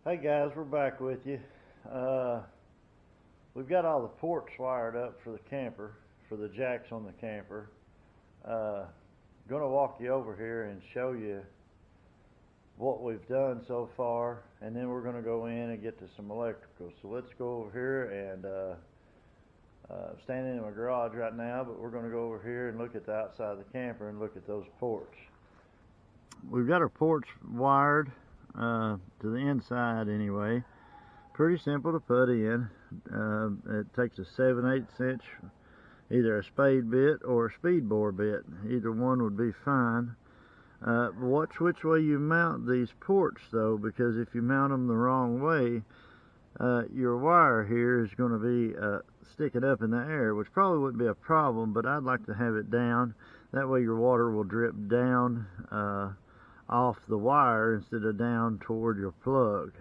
Hey guys, we're back with you. We've got all the ports wired up for the camper, for the jacks on the camper. Gonna walk you over here and show you what we've done so far, and then we're gonna go in and get to some electrical. So let's go over here and standing in my garage right now, but we're gonna go over here and look at the outside of the camper and look at those ports. We've got our ports wired to the inside anyway. Pretty simple to put in. It takes a 7/8 inch, either a spade bit or a speed bore bit. Either one would be fine. Watch which way you mount these ports though, because if you mount them the wrong way, your wire here is going to be sticking up in the air, which probably wouldn't be a problem, but I'd like to have it down. That way your water will drip down off the wire instead of down toward your plug.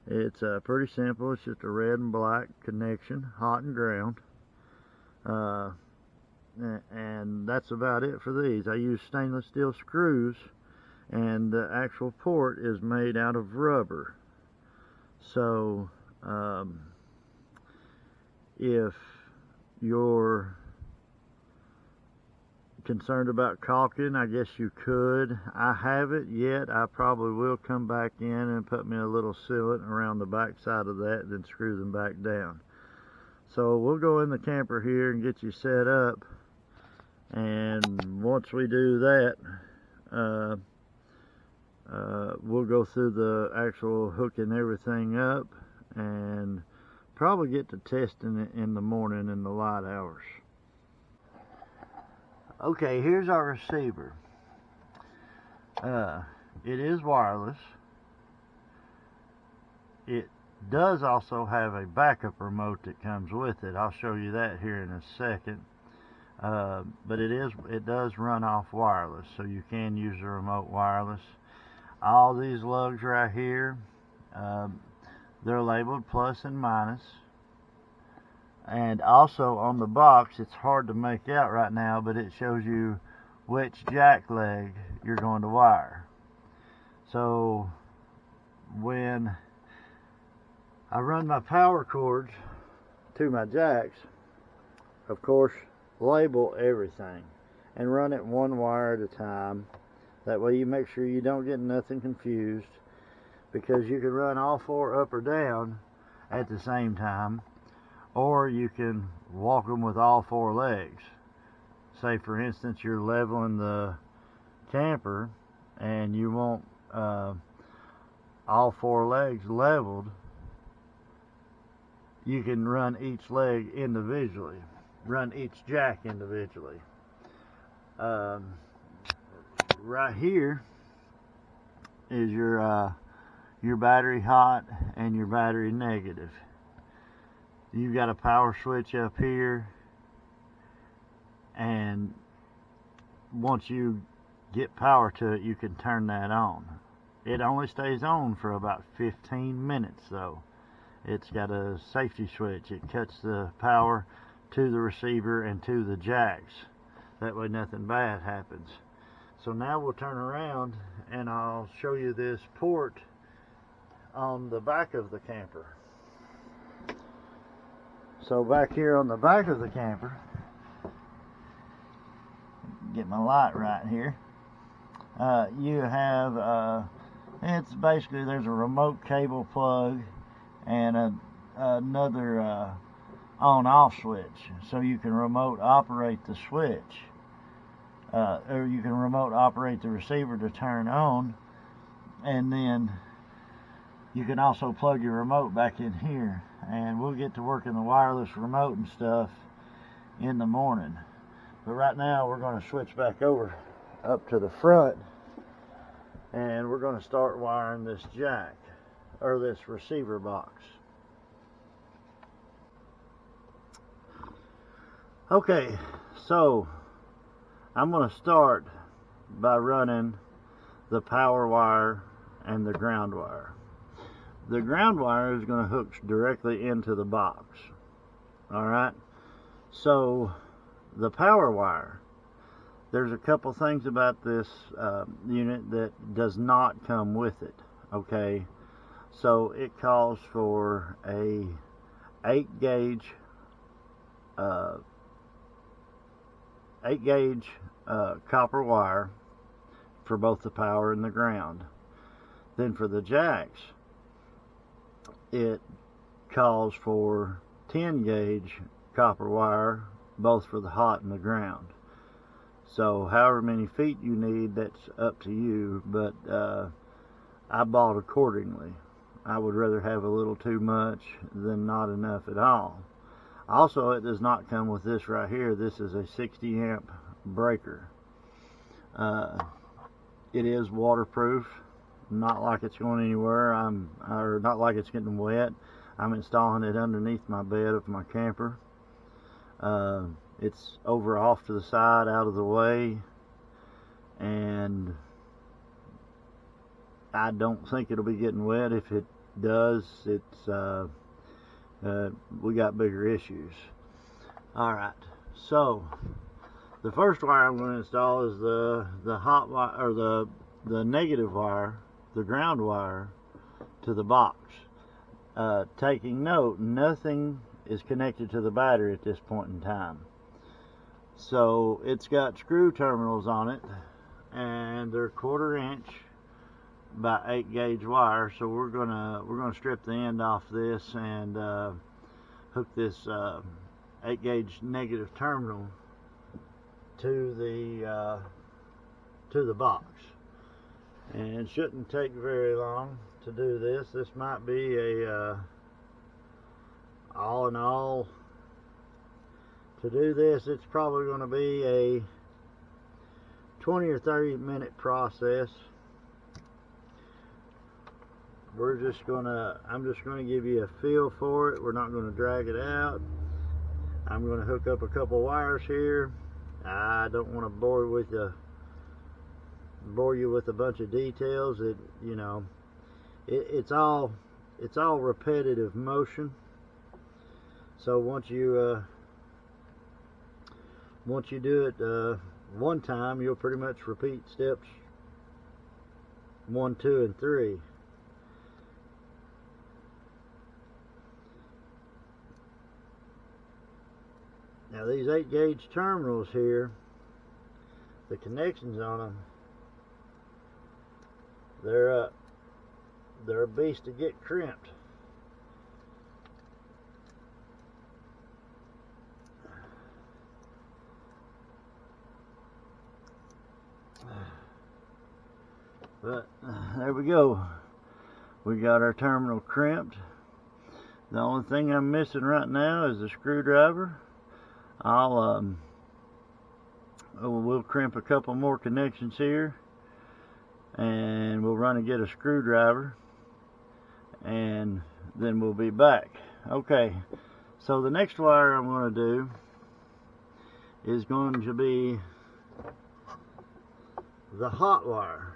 It's pretty simple. It's just a red and black connection, hot and ground, and that's about it for these. I use stainless steel screws, and the actual port is made out of rubber. So if you're concerned about caulking, I guess you could. I haven't yet. I probably will come back in and put me a little sealant around the back side of that, then screw them back down. So we'll go in the camper here and get you set up, and once we do that, we'll go through the actual hooking everything up and probably get to testing it in the morning in the light hours. Okay, here's our receiver. It is wireless. It does also have a backup remote that comes with it. I'll show you that here in a second. But it does run off wireless, so you can use the remote wireless. All these lugs right here, they're labeled plus and minus. And also on the box, it's hard to make out right now, but it shows you which jack leg you're going to wire. So when I run my power cords to my jacks, of course, label everything and run it one wire at a time. That way you make sure you don't get nothing confused, because you can run all four up or down at the same time, or you can walk them with all four legs. Say for instance you're leveling the camper and you want all four legs leveled, you can run each leg individually, run each jack individually. Right here is your battery hot and your battery negative. You've got a power switch up here, and once you get power to it, you can turn that on. It only stays on for about 15 minutes though. It's got a safety switch. It cuts the power to the receiver and to the jacks. That way nothing bad happens. So now we'll turn around and I'll show you this port on the back of the camper. So back here on the back of the camper, get my light right here, you have, it's basically, there's a remote cable plug and another on-off switch. So you can remote operate the switch, or you can remote operate the receiver to turn on, and then you can also plug your remote back in here, and we'll get to working the wireless remote and stuff in the morning. But right now we're going to switch back over up to the front, and we're going to start wiring this jack, or this receiver box. Okay, so I'm going to start by running the power wire and the ground wire. The ground wire is going to hook directly into the box. Alright, so the power wire, there's a couple things about this unit that does not come with it. Okay, So it calls for a 8 gauge copper wire for both the power and the ground. Then for the jacks, it calls for 10 gauge copper wire both for the hot and the ground. So however many feet you need, that's up to you, but I bought accordingly. I would rather have a little too much than not enough at all. Also, it does not come with this right here. This is a 60 amp breaker. It is waterproof, not like it's going anywhere, or not like it's getting wet. I'm installing it underneath my bed of my camper. It's over off to the side, out of the way, and I don't think it'll be getting wet. If it does, it's we got bigger issues. Alright, so the first wire I'm going to install is the hot wire, or the negative wire, the ground wire to the box. Taking note, nothing is connected to the battery at this point in time. So it's got screw terminals on it, and they're 1/4 inch by 8 gauge wire. So we're gonna strip the end off this and hook this 8 gauge negative terminal to the box. And it shouldn't take very long to do this. This might be a all in all, to do this, it's probably going to be a 20 or 30 minute process. I'm just going to give you a feel for it. We're not going to drag it out. I'm going to hook up a couple wires here. I don't want to bore you with a bunch of details. It's all repetitive motion. So once you do it one time, you'll pretty much repeat steps 1, 2, and 3. Now these 8 gauge terminals here, the connections on them, they're a beast to get crimped. But there we go. We got our terminal crimped. The only thing I'm missing right now is a screwdriver. We'll crimp a couple more connections here, and we'll run and get a screwdriver, and then we'll be back. Okay, so the next wire I'm going to do is going to be the hot wire.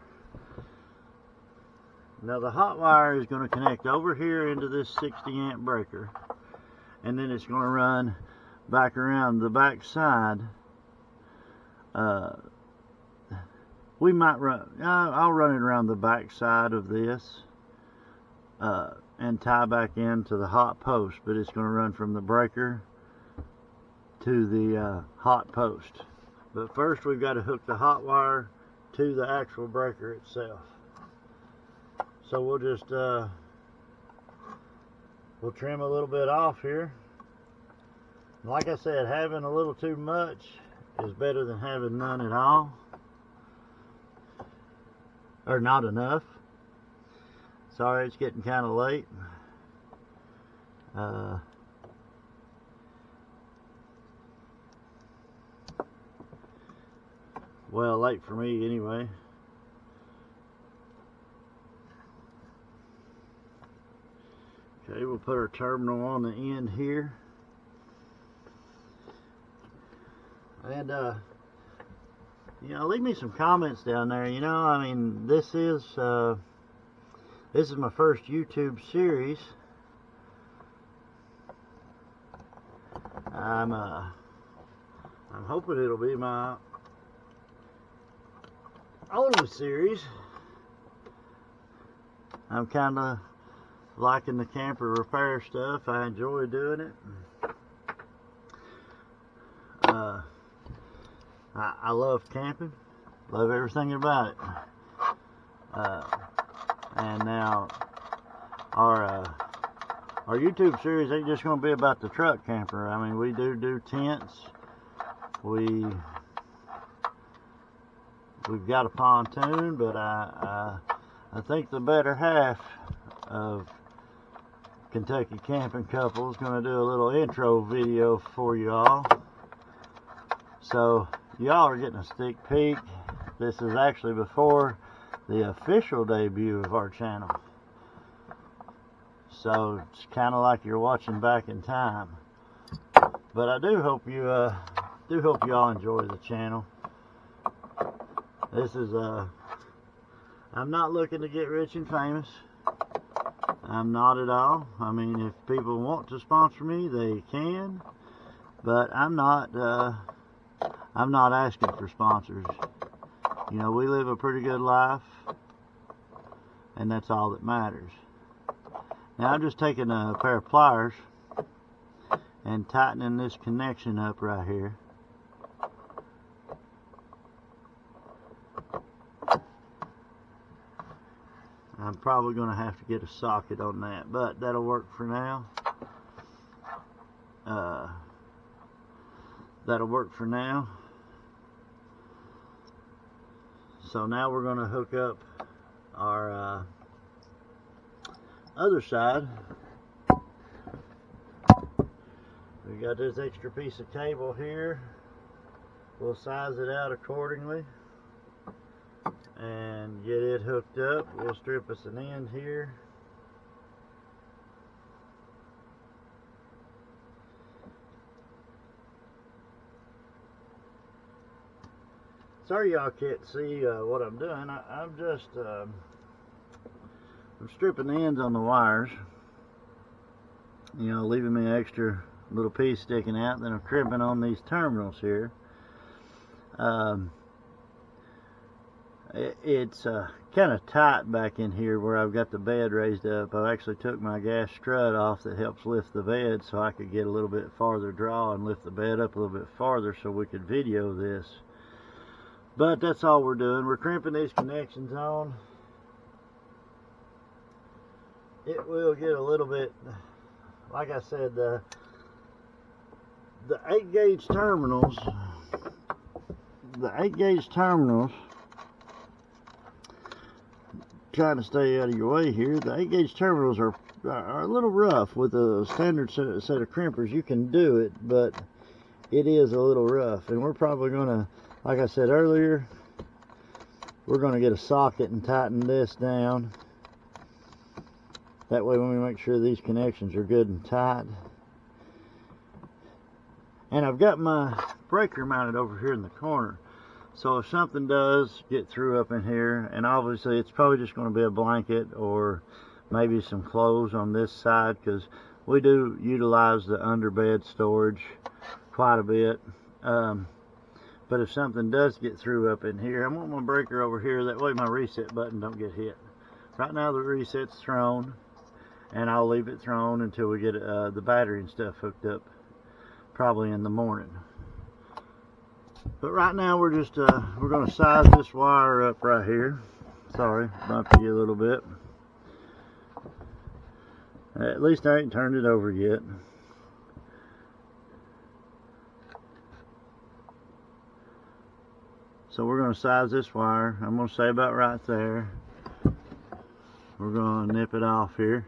Now the hot wire is going to connect over here into this 60 amp breaker, and then it's going to run back around the back side. I'll run it around the back side of this and tie back into the hot post, but it's going to run from the breaker to the hot post. But first we've got to hook the hot wire to the actual breaker itself. So we'll just we'll trim a little bit off here. Like I said, having a little too much is better than having none at all, or not enough. Sorry, it's getting kind of late. Well, late for me anyway. Okay, we'll put our terminal on the end here. And leave me some comments down there. I mean, this is my first YouTube series. I'm hoping it'll be my only series. I'm kind of liking the camper repair stuff. I enjoy doing it. I love camping. Love everything about it. And now our YouTube series ain't just going to be about the truck camper. I mean, we do tents. We've got a pontoon, but I think the better half of Kentucky Camping Couple is going to do a little intro video for you all. So y'all are getting a sneak peek. This is actually before the official debut of our channel. So it's kind of like you're watching back in time. But I do hope you all enjoy the channel. This is I'm not looking to get rich and famous. I'm not at all. I mean, if people want to sponsor me, they can. But I'm not asking for sponsors. You know, we live a pretty good life, and that's all that matters. Now I'm just taking a pair of pliers and tightening this connection up right here. I'm probably going to have to get a socket on that, but that'll work for now. That'll work for now. So now we're going to hook up our other side. We got this extra piece of cable here. We'll size it out accordingly and get it hooked up. We'll strip us an end here. Sorry y'all can't see what I'm doing. I'm stripping the ends on the wires, you know, leaving me an extra little piece sticking out. Then I'm crimping on these terminals here. It's kind of tight back in here where I've got the bed raised up. I actually took my gas strut off that helps lift the bed so I could get a little bit farther draw and lift the bed up a little bit farther so we could video this. But that's all we're doing. We're crimping these connections on. It will get a little bit, like I said, the 8-gauge terminals, trying to stay out of your way here, the 8-gauge terminals are a little rough. With a standard set of crimpers you can do it, but it is a little rough, and we're probably going to, like I said earlier, we're going to get a socket and tighten this down. That way when we make sure these connections are good and tight. And I've got my breaker mounted over here in the corner. So if something does get through up in here, and obviously it's probably just going to be a blanket or maybe some clothes on this side, because we do utilize the underbed storage quite a bit. But if something does get through up in here, I want my breaker over here. That way my reset button don't get hit. Right now the reset's thrown, and I'll leave it thrown until we get the battery and stuff hooked up, probably in the morning. But right now we're just we're going to size this wire up right here. Sorry, bumped you a little bit. At least I ain't turned it over yet. So we're going to size this wire. I'm going to say about right there. We're going to nip it off here.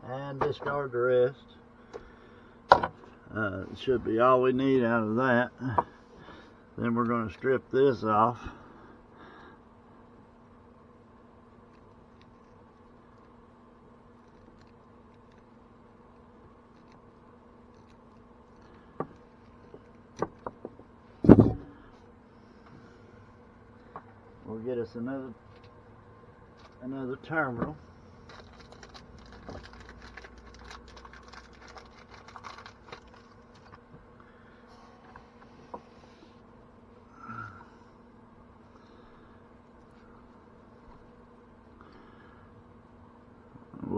And discard the rest. Should be all we need out of that. Then we're going to strip this off. We'll get us another terminal.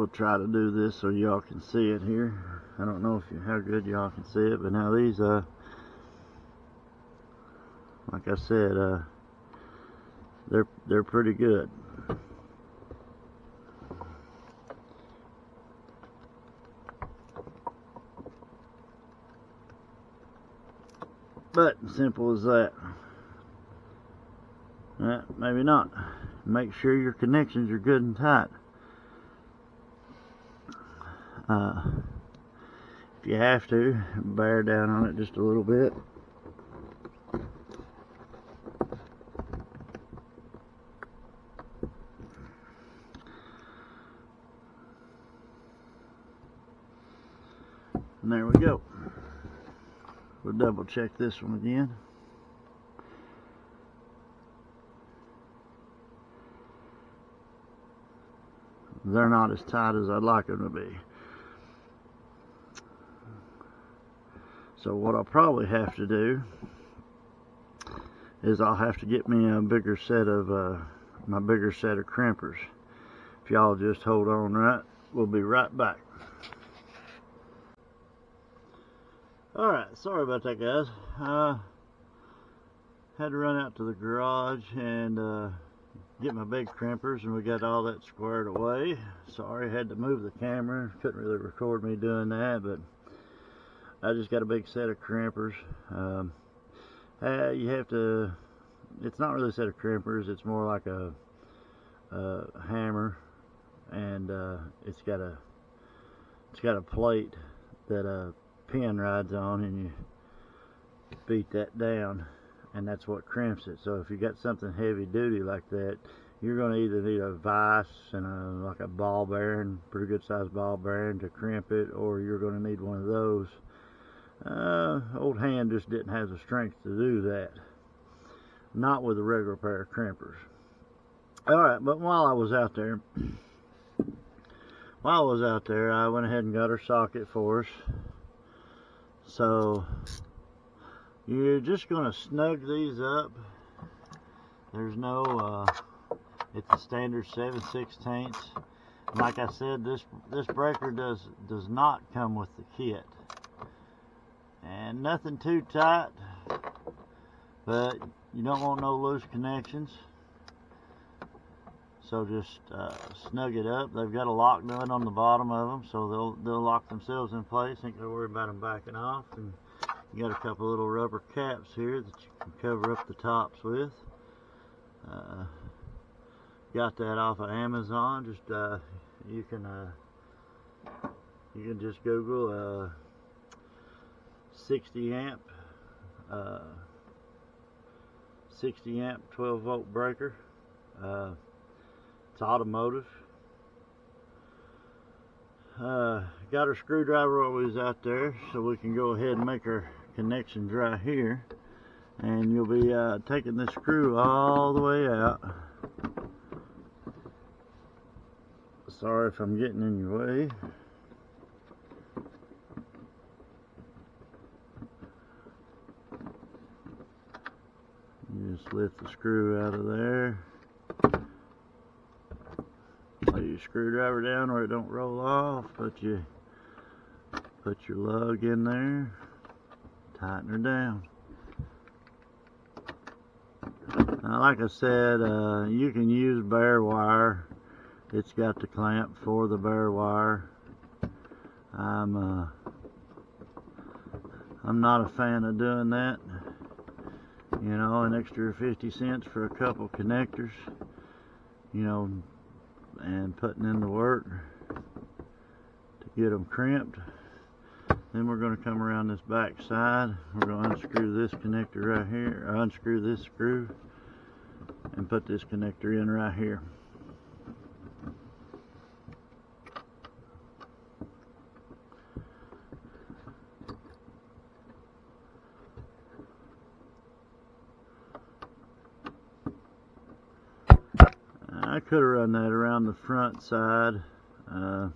we'll try to do this so y'all can see it here. I don't know how good y'all can see it, but now these, like I said, they're pretty good. But simple as that. Maybe not. Make sure your connections are good and tight. If you have to, bear down on it just a little bit. And there we go. We'll double check this one again. They're not as tight as I'd like them to be. So what I'll probably have to do is I'll have to get me a bigger set of my bigger set of crimpers. If y'all just hold on, right, we'll be right back. Alright, sorry about that, guys. Had to run out to the garage and get my big crimpers, and we got all that squared away. Sorry, had to move the camera. Couldn't really record me doing that, but I just got a big set of crimpers. You have to, it's not really a set of crimpers, it's more like a hammer, and it's got a plate that a pin rides on, and you beat that down, and that's what crimps it. So if you got something heavy duty like that, you're going to either need a vise and like a ball bearing, pretty good sized ball bearing to crimp it, or you're going to need one of those. Old hand just didn't have the strength to do that. Not with a regular pair of crimpers. Alright, but while I was out there, I went ahead and got her socket for us. So you're just going to snug these up. There's no, it's a standard 7/16. Like I said, this breaker does not come with the kit. And nothing too tight, but you don't want no loose connections. So just snug it up. They've got a lock nut on the bottom of them, so they'll lock themselves in place. Ain't gonna worry about them backing off. And you got a couple little rubber caps here that you can cover up the tops with. Got that off of Amazon. Just you can just Google 60 amp 12 volt breaker. It's automotive. Got our screwdriver while we was out there, so we can go ahead and make our connections right here. And you'll be taking this screw all the way out. Sorry if I'm getting in your way. You just lift the screw out of there. Lay your screwdriver down where it don't roll off. Put your lug in there. Tighten her down. Now, like I said, you can use bare wire. It's got the clamp for the bare wire. I'm not a fan of doing that. You know, an extra 50 cents for a couple connectors, you know, and putting in the work to get them crimped. Then we're going to come around this back side. We're going to unscrew this connector right here, or unscrew this screw, and put this connector in right here. I could have run that around the front side. I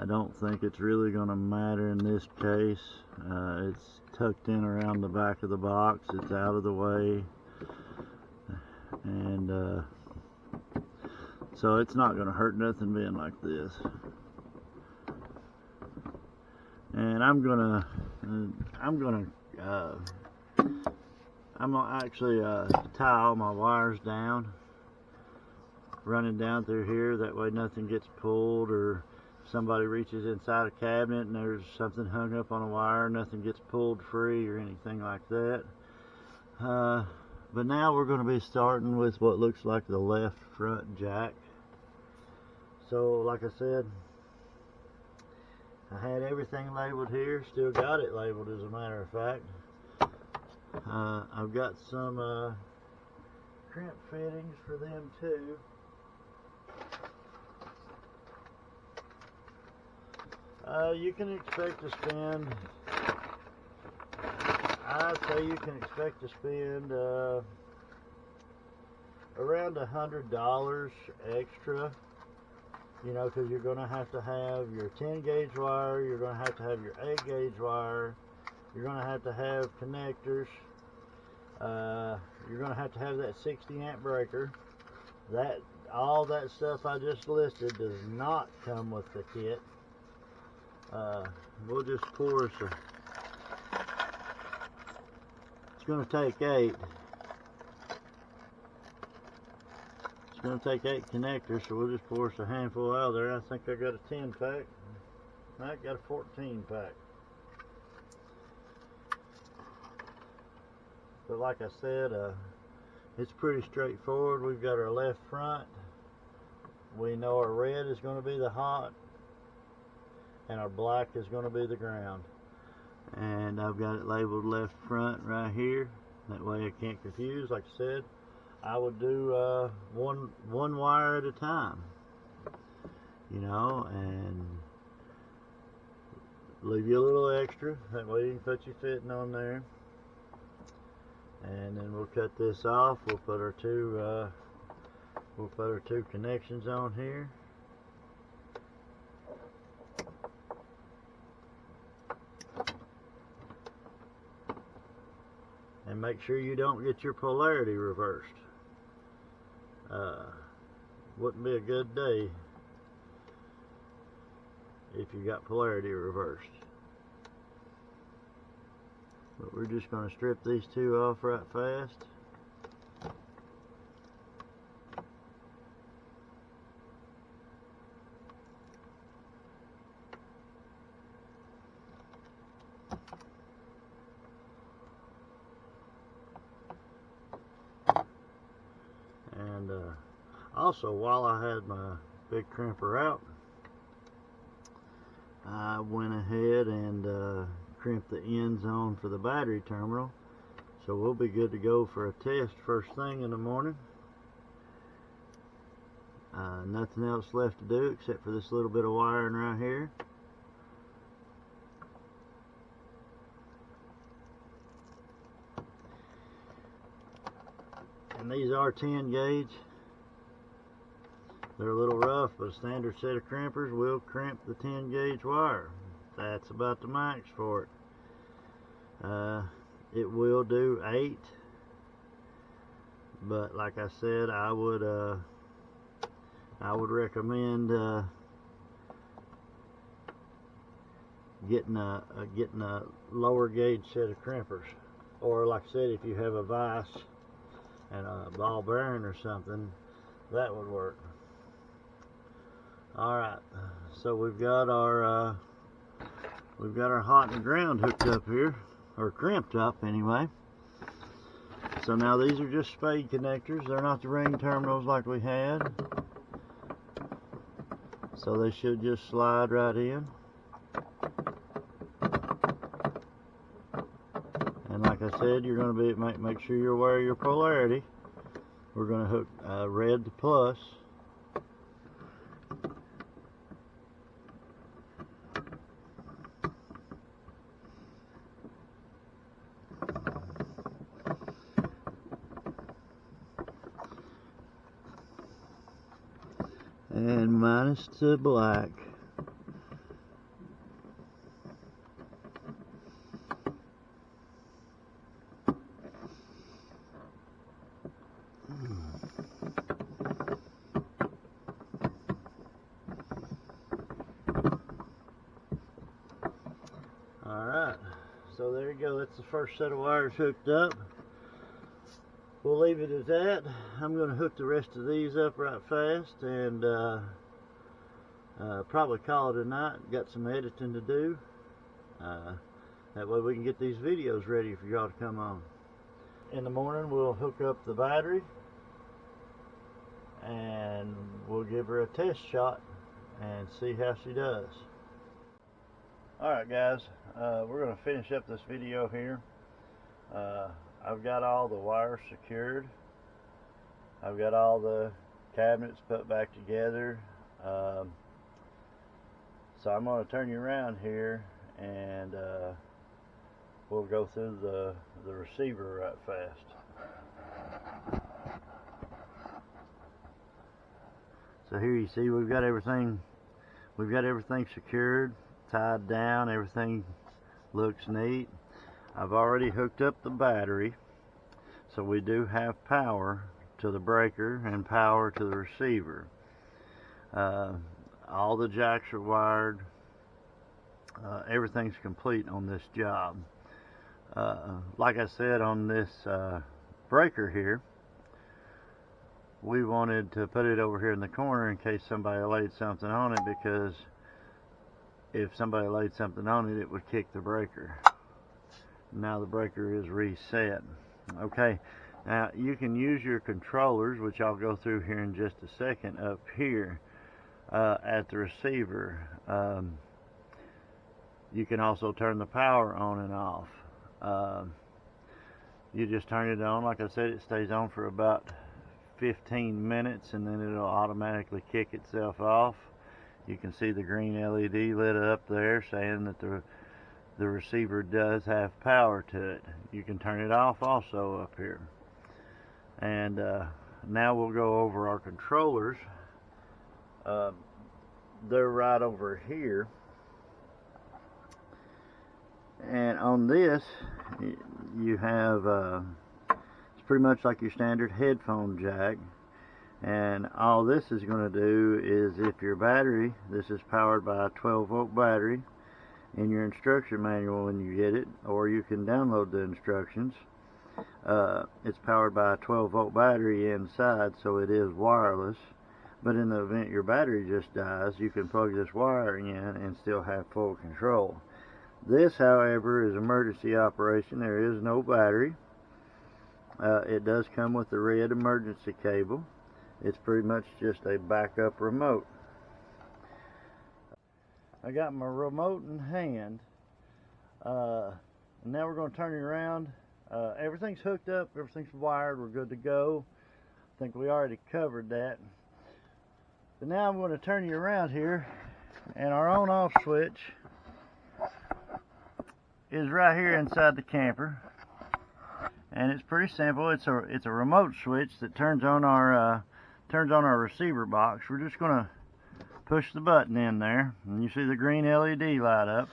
don't think it's really going to matter in this case. It's tucked in around the back of the box. It's out of the way. And So it's not going to hurt nothing being like this. And I'm gonna actually tie all my wires down, running down through here. That way nothing gets pulled, or if somebody reaches inside a cabinet and there's something hung up on a wire, nothing gets pulled free or anything like that. But now we're going to be starting with what looks like the left front jack. So like I said, I had everything labeled here, still got it labeled as a matter of fact. I've got some crimp fittings for them too. You can expect to spend, I'd say you can expect to spend around $100 extra. You know, because you're going to have your 10 gauge wire, you're going to have your 8 gauge wire, you're going to have connectors, you're going to have that 60 amp breaker. All that stuff I just listed does not come with the kit. We'll just pour some. It's going to take 8. It's going to take 8 connectors, so we'll just pour us a handful out of there. I think I got a 10 pack. I got a 14 pack. But like I said, it's pretty straightforward. We've got our left front. We know our red is going to be the hot, and our black is going to be the ground. And I've got it labeled left front right here. That way I can't confuse. Like I said, I would do one wire at a time, you know, and leave you a little extra. That way you can put your fitting on there. And then we'll cut this off. We'll put our two connections on here. And make sure you don't get your polarity reversed. Wouldn't be a good day if you got polarity reversed. But we're just going to strip these two off right fast. And also, while I had my big crimper out, I went ahead and crimped the end zone for the battery terminal. So we'll be good to go for a test first thing in the morning. Nothing else left to do except for this little bit of wiring right here. And these are 10 gauge. They're a little rough, but a standard set of crimpers will crimp the 10 gauge wire. That's about the max for it. It will do 8, but like I said, I would recommend getting a lower gauge set of crimpers, or like I said, if you have a vise and a ball bearing or something, that would work. Alright, so we've got our hot and ground hooked up here, or crimped up anyway. So now these are just Spade connectors. They're not the ring terminals like we had. So they should just slide right in. And like I said, you're going to make sure you're aware of your polarity. We're going to hook red to plus. And minus to black. first set of wires hooked up. We'll leave it at that. I'm going to hook the rest of these up right fast and probably call it a night. Got some editing to do. That way we can get these videos ready for y'all to come on. In the morning we'll hook up the battery and we'll give her a test shot and see how she does. Alright guys, we're going to finish up this video here. I've got all the wires secured. I've got all the cabinets put back together. So I'm going to turn you around here and we'll go through the receiver right fast. So here you see we've got everything secured, tied down, everything looks neat. I've already hooked up the battery, so we do have power to the breaker and power to the receiver. All the jacks are wired. Everything's complete on this job. Like I said, on this breaker here, we wanted to put it over here in the corner in case somebody laid something on it, because if somebody laid something on it, it would kick the breaker. Now the breaker is reset. Okay, now you can use your controllers, which I'll go through here in just a second, up here at the receiver. You can also turn the power on and off. You just turn it on. Like I said, it stays on for about 15 minutes and then it'll automatically kick itself off. You can see the green LED lit up there saying that the receiver does have power to it. You can turn it off also up here. And now we'll go over our controllers. They're right over here. And on this, you have, it's pretty much like your standard headphone jack. And all this is going to do is, if your battery, this is powered by a 12-volt battery, in your instruction manual when you get it, or you can download the instructions. It's powered by a 12-volt battery inside, so it is wireless. But in the event your battery just dies, you can plug this wire in and still have full control. This, however, is emergency operation. There is no battery. It does come with the red emergency cable. It's pretty much just a backup remote. I got my remote in hand. Now we're going to turn it around. Everything's hooked up, everything's wired, we're good to go. I think we already covered that. But now I'm going to turn you around here, and our on-off switch is right here inside the camper. And it's pretty simple. It's a remote switch that turns on our receiver box. We're just going to push the button in there, and you see the green LED light up.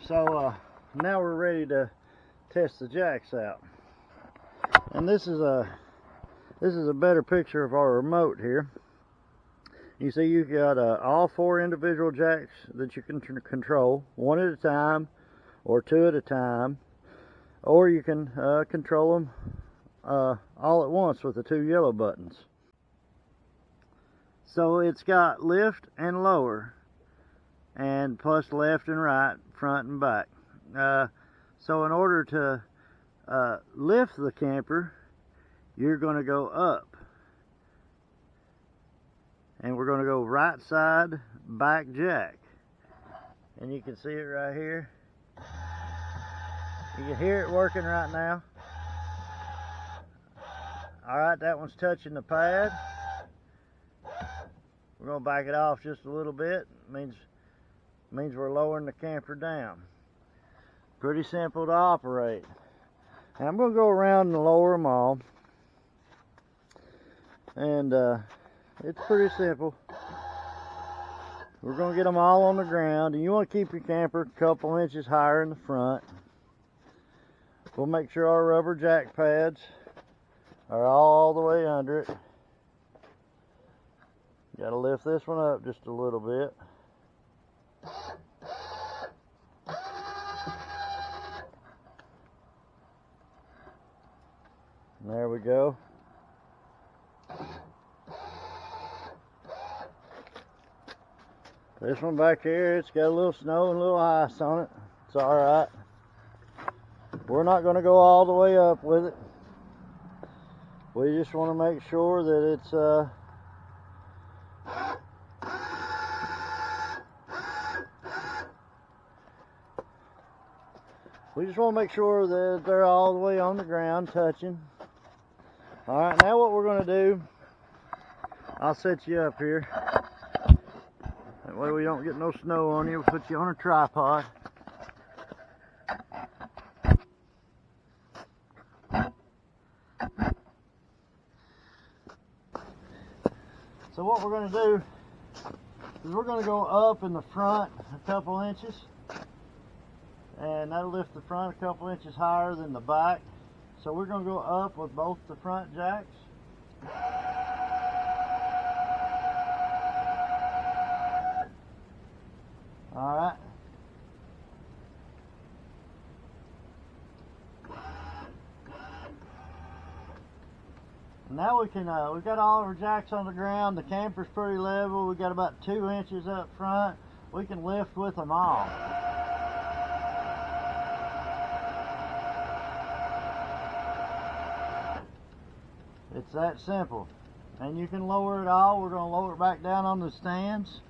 So now we're ready to test the jacks out. And this is a better picture of our remote here. You see you've got all 4 individual jacks that you can control, one at a time or 2 at a time, or you can control them all at once with the 2 yellow buttons. So it's got lift and lower, and plus left and right, front and back. So in order to lift the camper, you're going to go up. And we're going to go right side, back jack. And you can see it right here. You can hear it working right now. Alright, that one's touching the pad. We're going to back it off just a little bit. Means we're lowering the camper down. Pretty simple to operate. And I'm going to go around and lower them all. And it's pretty simple. We're going to get them all on the ground. And you want to keep your camper a couple inches higher in the front. We'll make sure our rubber jack pads are all the way under it. Got to lift this one up just a little bit. And there we go. This one back here, it's got a little snow and a little ice on it. It's alright. We're not going to go all the way up with it. We just want to make sure that it's we just want to make sure that they're all the way on the ground touching. Alright, now what we're going to do, I'll set you up here. That way we don't get no snow on you. We'll put you on a tripod. So what we're going to do is we're going to go up in the front a couple inches, and that'll lift the front a couple inches higher than the back. So we're going to go up with both the front jacks. Alright. Now we can, we've got all our jacks on the ground. The camper's pretty level. We've got about 2 inches up front. We can lift with them all. It's that simple. And you can lower it all. We're going to lower it back down on the stands.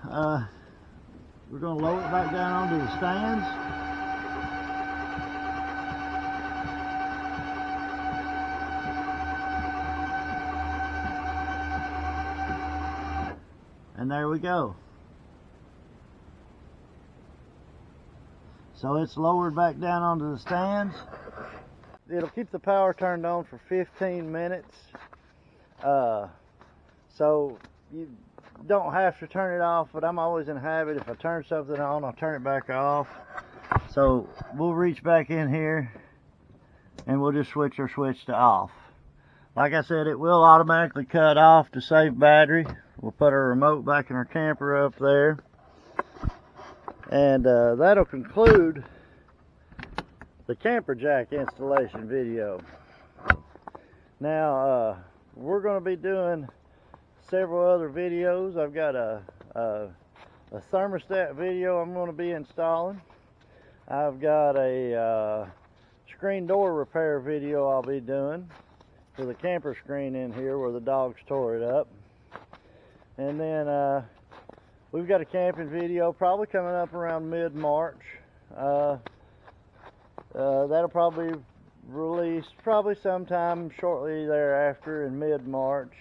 We're going to lower it back down onto the stands. And there we go. So it's lowered back down onto the stands. It'll keep the power turned on for 15 minutes. So you don't have to turn it off, but I'm always in a habit, if I turn something on, I'll turn it back off. So we'll reach back in here and we'll just switch our switch to off. Like I said, it will automatically cut off to save battery. We'll put our remote back in our camper up there. And that'll conclude the camper jack installation video. Now, we're going to be doing several other videos. I've got a thermostat video I'm going to be installing. I've got a screen door repair video I'll be doing for the camper screen in here where the dogs tore it up. And then we've got a camping video probably coming up around mid-March. That'll probably release probably sometime shortly thereafter in mid-March.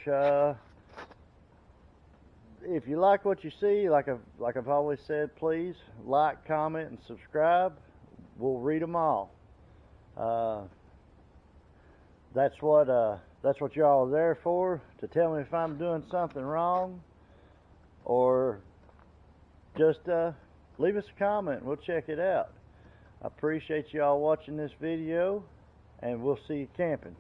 If you like what you see, like I've always said, please like, comment, and subscribe. We'll read them all. That's what y'all are there for, to tell me if I'm doing something wrong, or just leave us a comment. We'll check it out. I appreciate y'all watching this video, and we'll see you camping.